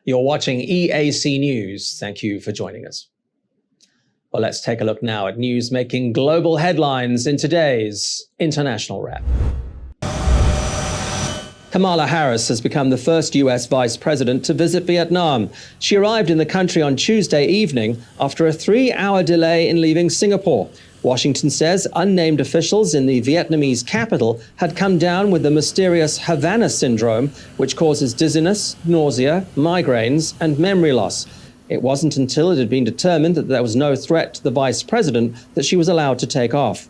You're watching EAC News. Thank you for joining us. Well, let's take a look now at news making global headlines in today's International Wrap. Kamala Harris has become the first US vice president to visit Vietnam. She arrived in the country on Tuesday evening after a 3-hour delay in leaving Singapore. Washington says unnamed officials in the Vietnamese capital had come down with the mysterious Havana syndrome, which causes dizziness, nausea, migraines, and memory loss. It wasn't until it had been determined that there was no threat to the vice president that she was allowed to take off.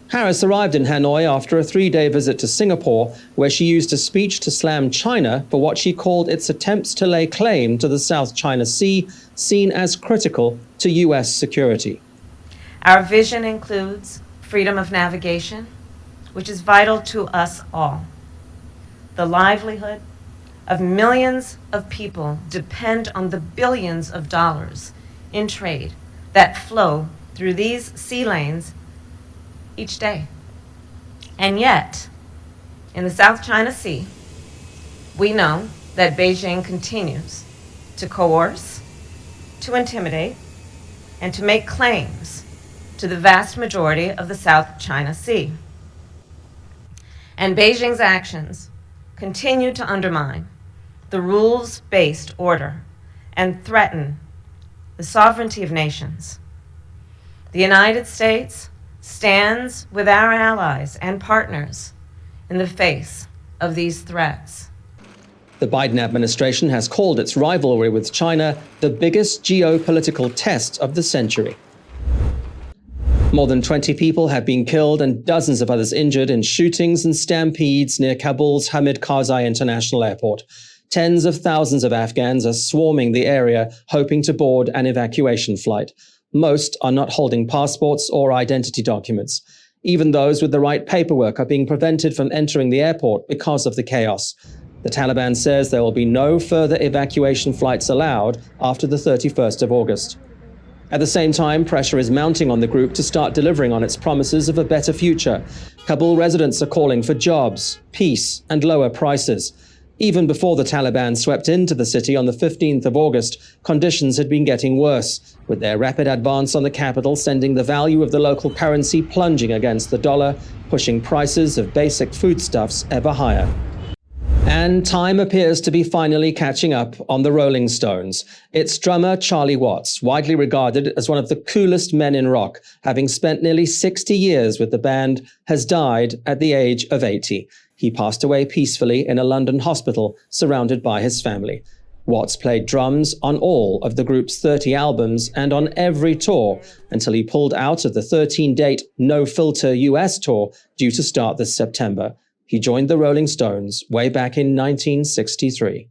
Harris arrived in Hanoi after a 3-day visit to Singapore, where she used a speech to slam China for what she called its attempts to lay claim to the South China Sea, seen as critical to US security. Our vision includes freedom of navigation, which is vital to us all. The livelihood of millions of people depend on the billions of dollars in trade that flow through these sea lanes each day. And yet, in the South China Sea, we know that Beijing continues to coerce, to intimidate, and to make claims to the vast majority of the South China Sea. And Beijing's actions continue to undermine the rules-based order and threaten the sovereignty of nations. The United States stands with our allies and partners in the face of these threats. The Biden administration has called its rivalry with China the biggest geopolitical test of the century. More than 20 people have been killed and dozens of others injured in shootings and stampedes near Kabul's Hamid Karzai International Airport. Tens of thousands of Afghans are swarming the area, hoping to board an evacuation flight. Most are not holding passports or identity documents. Even those with the right paperwork are being prevented from entering the airport because of the chaos. The Taliban says there will be no further evacuation flights allowed after the 31st of August. At the same time, pressure is mounting on the group to start delivering on its promises of a better future. Kabul residents are calling for jobs, peace, and lower prices. Even before the Taliban swept into the city on the 15th of August, conditions had been getting worse, with their rapid advance on the capital sending the value of the local currency plunging against the dollar, pushing prices of basic foodstuffs ever higher. And time appears to be finally catching up on the Rolling Stones. Its drummer, Charlie Watts, widely regarded as one of the coolest men in rock, having spent nearly 60 years with the band, has died at the age of 80. He passed away peacefully in a London hospital, surrounded by his family. Watts played drums on all of the group's 30 albums and on every tour until he pulled out of the 13-date No Filter US tour due to start this September. He joined the Rolling Stones way back in 1963.